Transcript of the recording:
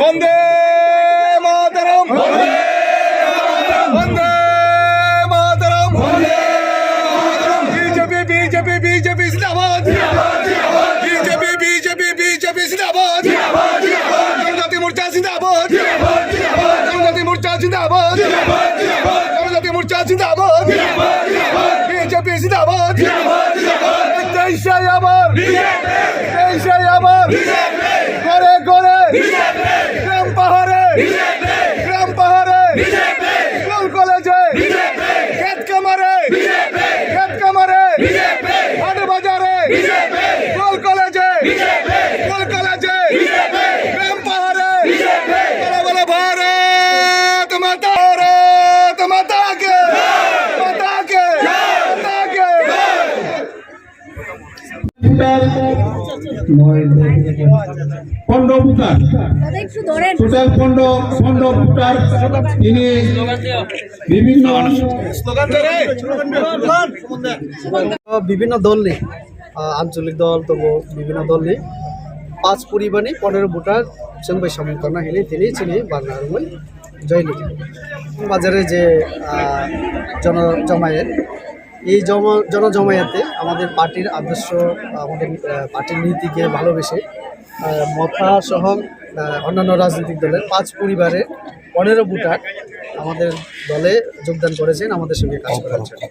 বন্দে মাতরম, বন্দে মাতরম, BJP BJP BJP জিন্দাবাদ, BJP BJP BJP জিন্দাবাদ, জনজাতি মোর্চা জিন্দাবাদ, জনজাতি মোর্চা জিন্দাবাদ, জনজাতি মোর্চা জিন্দাবাদ, বিজেপি জিন্দাবাদ, দেশাই আমার, দেশাই আমার, ঘরে ঘরে, গ্রাম পাহাড়ে, গ্রাম পাহাড়ে, স্কুল কলেজে, ক্ষেত কামারে, ক্ষেত কামারে, হাট বাজারে, স্কুল কলেজে, স্কুল কলেজে, গ্রাম পাহাড়ে, বলো বলো ভারত মাতা, ভারত মাতা কে, মাতা কে, মাতা কে। পনেরো ভোটার টোটাল পনেরো ভোটার তিনি বিভিন্ন দল নেই, আঞ্চলিক দল তবু বিভিন্ন দল নেই। 5 পরিবারে 15 ভোটার जोंबो समर्थन हेले तेले चिनि बांगारमोन जयलि বাজারে যে জনজমায়েত এই জনজমায়েতে আমাদের পার্টির আদর্শ আমাদের পার্টির নীতিকে ভালোবেসে মথা সহ অন্যান্য রাজনৈতিক দলের 5 পরিবারের 15 ভোটার আমাদের দলে যোগদান করেছেন, আমাদের সঙ্গে কাজ করার জন্য।